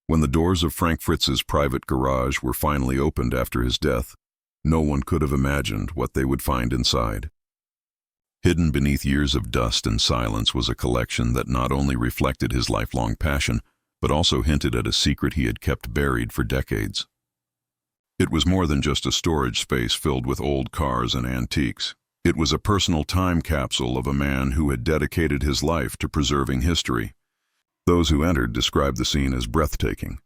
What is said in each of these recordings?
When the doors of Frank Fritz's private garage were finally opened after his death, no one could have imagined what they would find inside. Hidden beneath years of dust and silence was a collection that not only reflected his lifelong passion, but also hinted at a secret he had kept buried for decades. It was more than just a storage space filled with old cars and antiques. It was a personal time capsule of a man who had dedicated his life to preserving history. Those who entered described the scene as breathtaking.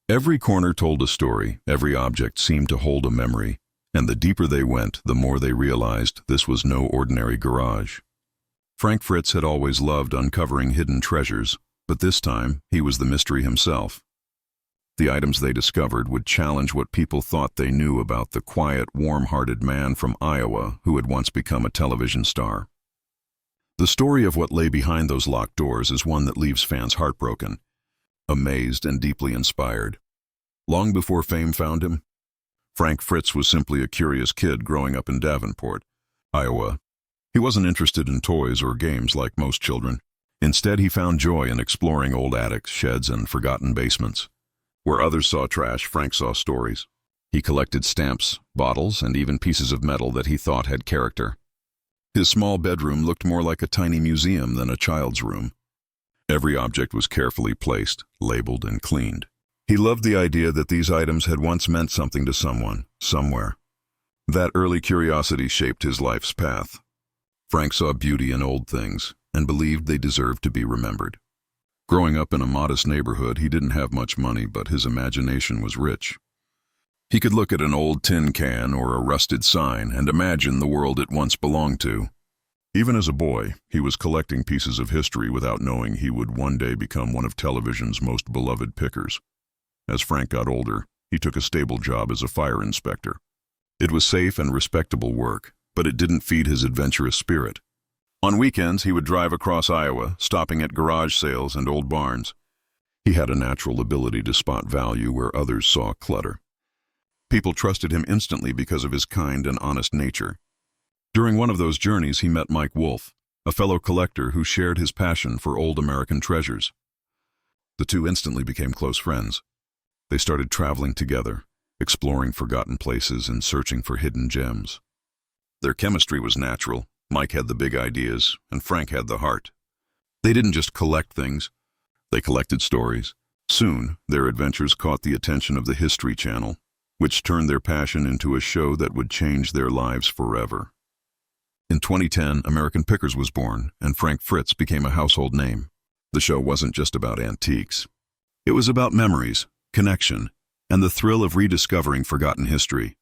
Every corner told a story, every object seemed to hold a memory, and the deeper they went, the more they realized this was no ordinary garage. Frank Fritz had always loved uncovering hidden treasures, but this time he was the mystery himself. The items they discovered would challenge what people thought they knew about the quiet, warm-hearted man from Iowa who had once become a television star. The story of what lay behind those locked doors is one that leaves fans heartbroken, amazed and deeply inspired. Long before fame found him, Frank Fritz was simply a curious kid growing up in Davenport, Iowa. He wasn't interested in toys or games like most children. Instead, he found joy in exploring old attics, sheds, and forgotten basements. Where others saw trash, Frank saw stories. He collected stamps, bottles, and even pieces of metal that he thought had character. His small bedroom looked more like a tiny museum than a child's room. Every object was carefully placed, labeled, and cleaned. He loved the idea that these items had once meant something to someone, somewhere. That early curiosity shaped his life's path. Frank saw beauty in old things and believed they deserved to be remembered. Growing up in a modest neighborhood, he didn't have much money, but his imagination was rich. He could look at an old tin can or a rusted sign and imagine the world it once belonged to. Even as a boy, he was collecting pieces of history without knowing he would one day become one of television's most beloved pickers. As Frank got older, he took a stable job as a fire inspector. It was safe and respectable work, but it didn't feed his adventurous spirit. On weekends, he would drive across Iowa, stopping at garage sales and old barns. He had a natural ability to spot value where others saw clutter. People trusted him instantly because of his kind and honest nature. During one of those journeys, he met Mike Wolfe, a fellow collector who shared his passion for old American treasures. The two instantly became close friends. They started traveling together, exploring forgotten places and searching for hidden gems. Their chemistry was natural. Mike had the big ideas, and Frank had the heart. They didn't just collect things, they collected stories. Soon, their adventures caught the attention of the History Channel, which turned their passion into a show that would change their lives forever. In 2010, American Pickers was born, and Frank Fritz became a household name. The show wasn't just about antiques. It was about memories, connection, and the thrill of rediscovering forgotten history.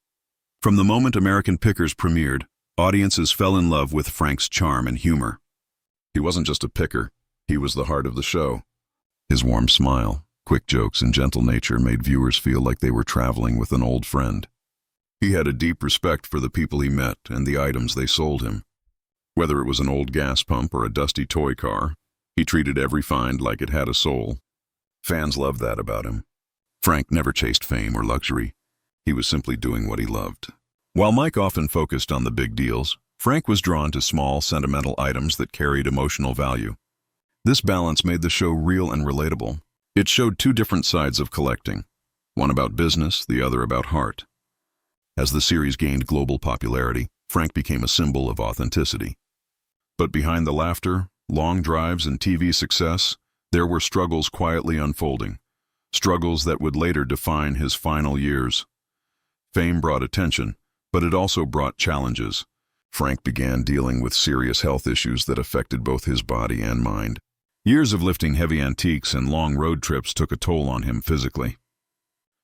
From the moment American Pickers premiered, audiences fell in love with Frank's charm and humor. He wasn't just a picker, he was the heart of the show. His warm smile, quick jokes, and gentle nature made viewers feel like they were traveling with an old friend. He had a deep respect for the people he met and the items they sold him. Whether it was an old gas pump or a dusty toy car, he treated every find like it had a soul. Fans loved that about him. Frank never chased fame or luxury. He was simply doing what he loved. While Mike often focused on the big deals, Frank was drawn to small, sentimental items that carried emotional value. This balance made the show real and relatable. It showed two different sides of collecting, one about business, the other about heart. As the series gained global popularity, Frank became a symbol of authenticity. But behind the laughter, long drives, and TV success, there were struggles quietly unfolding, struggles that would later define his final years. Fame brought attention, but it also brought challenges. Frank began dealing with serious health issues that affected both his body and mind. Years of lifting heavy antiques and long road trips took a toll on him physically.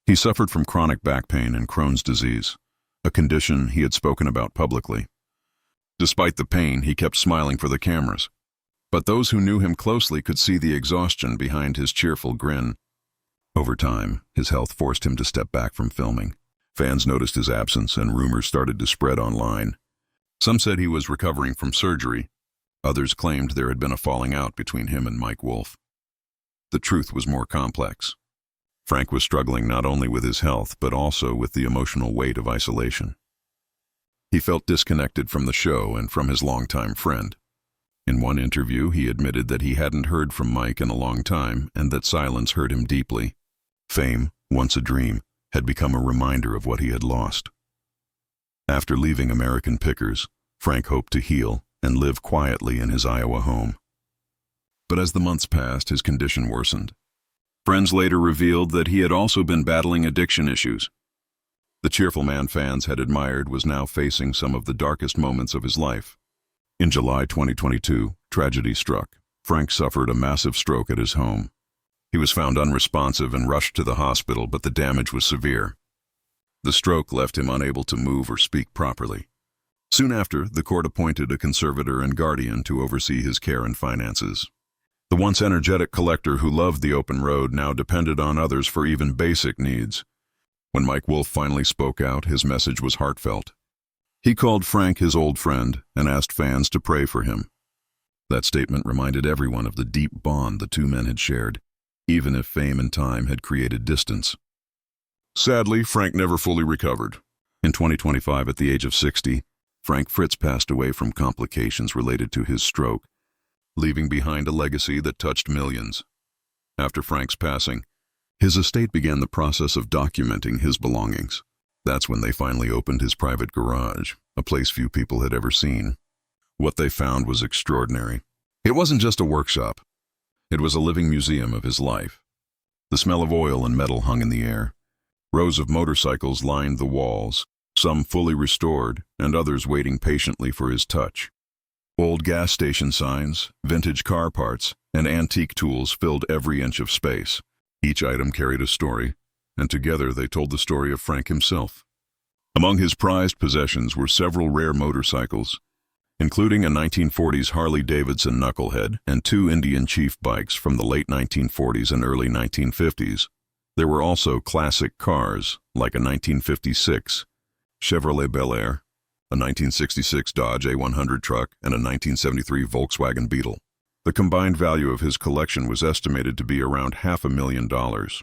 He suffered from chronic back pain and Crohn's disease, a condition he had spoken about publicly. Despite the pain, he kept smiling for the cameras. But those who knew him closely could see the exhaustion behind his cheerful grin. Over time, his health forced him to step back from filming. Fans noticed his absence and rumors started to spread online. Some said he was recovering from surgery. Others claimed there had been a falling out between him and Mike Wolfe. The truth was more complex. Frank was struggling not only with his health, but also with the emotional weight of isolation. He felt disconnected from the show and from his longtime friend. In one interview, he admitted that he hadn't heard from Mike in a long time and that silence hurt him deeply. Fame, once a dream, had become a reminder of what he had lost. After leaving American Pickers, Frank hoped to heal and live quietly in his Iowa home. But as the months passed, his condition worsened. Friends later revealed that he had also been battling addiction issues. The cheerful man fans had admired was now facing some of the darkest moments of his life. In July 2022, tragedy struck. Frank suffered a massive stroke at his home. He was found unresponsive and rushed to the hospital, but the damage was severe. The stroke left him unable to move or speak properly. Soon after, the court appointed a conservator and guardian to oversee his care and finances. The once energetic collector who loved the open road now depended on others for even basic needs. When Mike Wolfe finally spoke out, his message was heartfelt. He called Frank his old friend and asked fans to pray for him. That statement reminded everyone of the deep bond the two men had shared, even if fame and time had created distance. Sadly, Frank never fully recovered. In 2025, at the age of 60, Frank Fritz passed away from complications related to his stroke, leaving behind a legacy that touched millions. After Frank's passing, his estate began the process of documenting his belongings. That's when they finally opened his private garage, a place few people had ever seen. What they found was extraordinary. It wasn't just a workshop. It was a living museum of his life. The smell of oil and metal hung in the air. Rows of motorcycles lined the walls, some fully restored and others waiting patiently for his touch. Old gas station signs, vintage car parts, and antique tools filled every inch of space. Each item carried a story, and together they told the story of Frank himself. Among his prized possessions were several rare motorcycles, including a 1940s Harley-Davidson Knucklehead and two Indian Chief bikes from the late 1940s and early 1950s. There were also classic cars, like a 1956 Chevrolet Bel Air, a 1966 Dodge A100 truck, and a 1973 Volkswagen Beetle. The combined value of his collection was estimated to be around $500,000.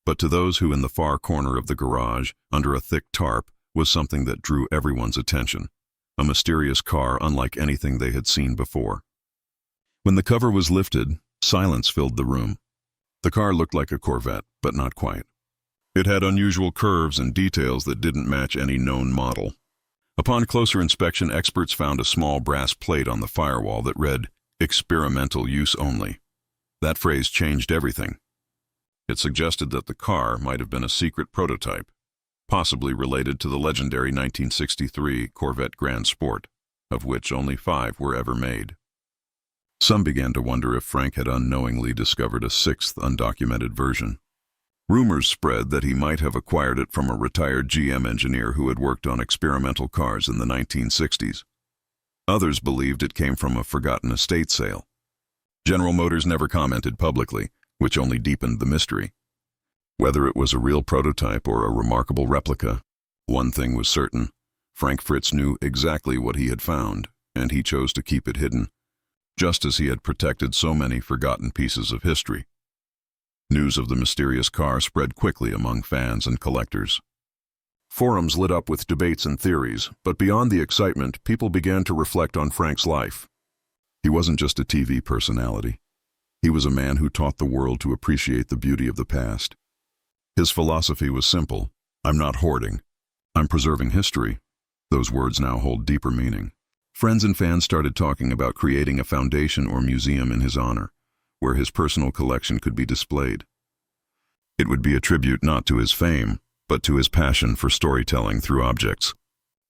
But to those who in the far corner of the garage, under a thick tarp, was something that drew everyone's attention. A mysterious car unlike anything they had seen before. When the cover was lifted, silence filled the room. The car looked like a Corvette, but not quite. It had unusual curves and details that didn't match any known model. Upon closer inspection, experts found a small brass plate on the firewall that read, "Experimental use only." That phrase changed everything. It suggested that the car might have been a secret prototype, possibly related to the legendary 1963 Corvette Grand Sport, of which only 5 were ever made. Some began to wonder if Frank had unknowingly discovered a 6th undocumented version. Rumors spread that he might have acquired it from a retired GM engineer who had worked on experimental cars in the 1960s. Others believed it came from a forgotten estate sale. General Motors never commented publicly, which only deepened the mystery. Whether it was a real prototype or a remarkable replica, one thing was certain: Frank Fritz knew exactly what he had found, and he chose to keep it hidden, just as he had protected so many forgotten pieces of history. News of the mysterious car spread quickly among fans and collectors. Forums lit up with debates and theories, but beyond the excitement, people began to reflect on Frank's life. He wasn't just a TV personality. He was a man who taught the world to appreciate the beauty of the past. His philosophy was simple: I'm not hoarding, I'm preserving history. Those words now hold deeper meaning. Friends and fans started talking about creating a foundation or museum in his honor, where his personal collection could be displayed. It would be a tribute not to his fame, but to his passion for storytelling through objects.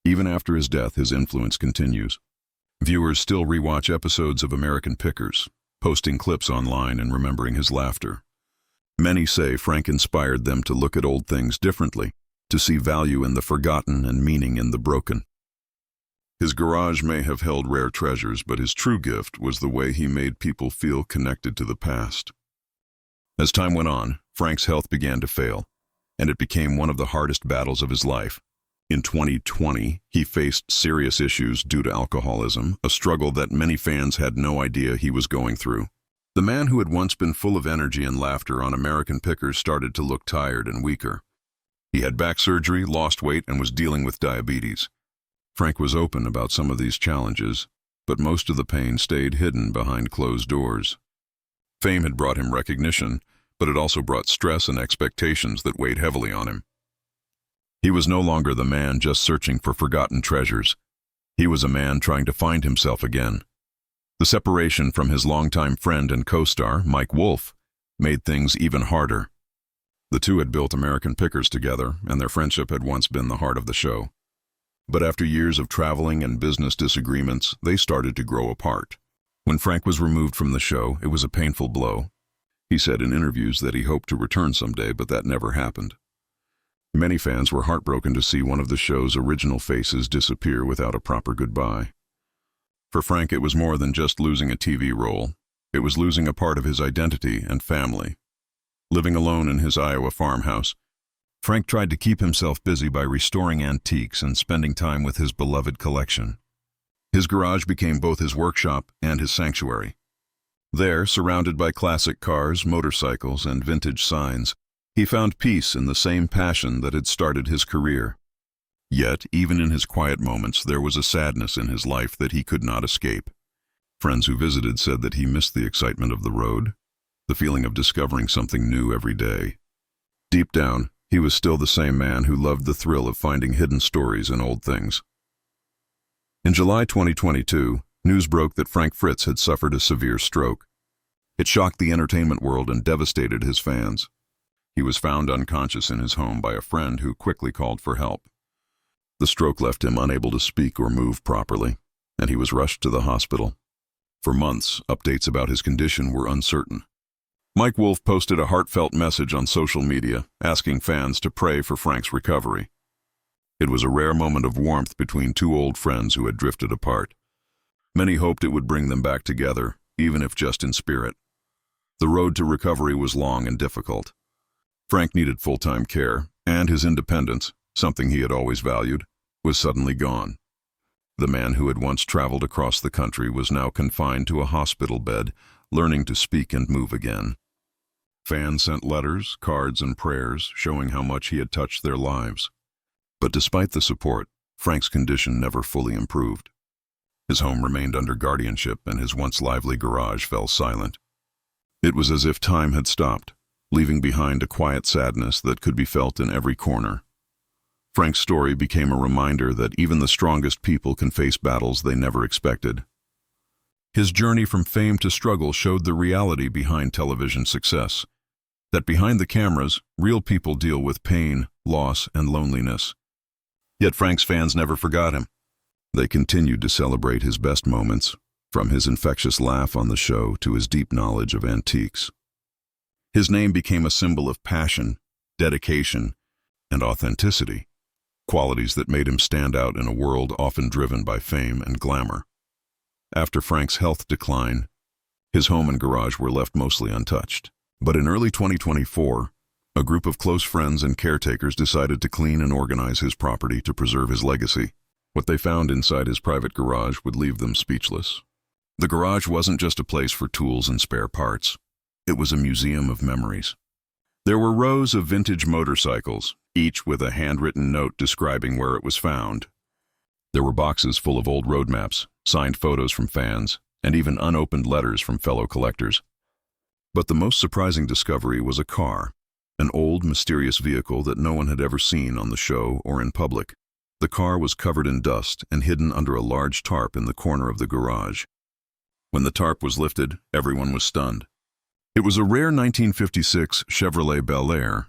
Even after his death, his influence continues. Viewers still rewatch episodes of American Pickers, posting clips online and remembering his laughter. Many say Frank inspired them to look at old things differently, to see value in the forgotten and meaning in the broken. His garage may have held rare treasures, but his true gift was the way he made people feel connected to the past. As time went on, Frank's health began to fail, and it became one of the hardest battles of his life. In 2020, he faced serious issues due to alcoholism, a struggle that many fans had no idea he was going through. The man who had once been full of energy and laughter on American Pickers started to look tired and weaker. He had back surgery, lost weight, and was dealing with diabetes. Frank was open about some of these challenges, but most of the pain stayed hidden behind closed doors. Fame had brought him recognition, but it also brought stress and expectations that weighed heavily on him. He was no longer the man just searching for forgotten treasures. He was a man trying to find himself again. The separation from his longtime friend and co-star, Mike Wolfe, made things even harder. The two had built American Pickers together, and their friendship had once been the heart of the show. But after years of traveling and business disagreements, they started to grow apart. When Frank was removed from the show, it was a painful blow. He said in interviews that he hoped to return someday, but that never happened. Many fans were heartbroken to see one of the show's original faces disappear without a proper goodbye. For Frank, it was more than just losing a TV role. It was losing a part of his identity and family. Living alone in his Iowa farmhouse, Frank tried to keep himself busy by restoring antiques and spending time with his beloved collection. His garage became both his workshop and his sanctuary. There, surrounded by classic cars, motorcycles, and vintage signs, he found peace in the same passion that had started his career. Yet, even in his quiet moments, there was a sadness in his life that he could not escape. Friends who visited said that he missed the excitement of the road, the feeling of discovering something new every day. Deep down, he was still the same man who loved the thrill of finding hidden stories in old things. In July 2022, news broke that Frank Fritz had suffered a severe stroke. It shocked the entertainment world and devastated his fans. He was found unconscious in his home by a friend who quickly called for help. The stroke left him unable to speak or move properly, and he was rushed to the hospital. For months, updates about his condition were uncertain. Mike Wolfe posted a heartfelt message on social media, asking fans to pray for Frank's recovery. It was a rare moment of warmth between two old friends who had drifted apart. Many hoped it would bring them back together, even if just in spirit. The road to recovery was long and difficult. Frank needed full-time care, and his independence, something he had always valued, was suddenly gone. The man who had once traveled across the country was now confined to a hospital bed, learning to speak and move again. Fans sent letters, cards, and prayers showing how much he had touched their lives. But despite the support, Frank's condition never fully improved. His home remained under guardianship, and his once lively garage fell silent. It was as if time had stopped, leaving behind a quiet sadness that could be felt in every corner. Frank's story became a reminder that even the strongest people can face battles they never expected. His journey from fame to struggle showed the reality behind television success, that behind the cameras, real people deal with pain, loss, and loneliness. Yet Frank's fans never forgot him. They continued to celebrate his best moments, from his infectious laugh on the show to his deep knowledge of antiques. His name became a symbol of passion, dedication, and authenticity, qualities that made him stand out in a world often driven by fame and glamour. After Frank's health decline, his home and garage were left mostly untouched. But in early 2024, a group of close friends and caretakers decided to clean and organize his property to preserve his legacy. What they found inside his private garage would leave them speechless. The garage wasn't just a place for tools and spare parts. It was a museum of memories. There were rows of vintage motorcycles, each with a handwritten note describing where it was found. There were boxes full of old road maps, signed photos from fans, and even unopened letters from fellow collectors. But the most surprising discovery was a car, an old, mysterious vehicle that no one had ever seen on the show or in public. The car was covered in dust and hidden under a large tarp in the corner of the garage. When the tarp was lifted, everyone was stunned. It was a rare 1956 Chevrolet Bel Air,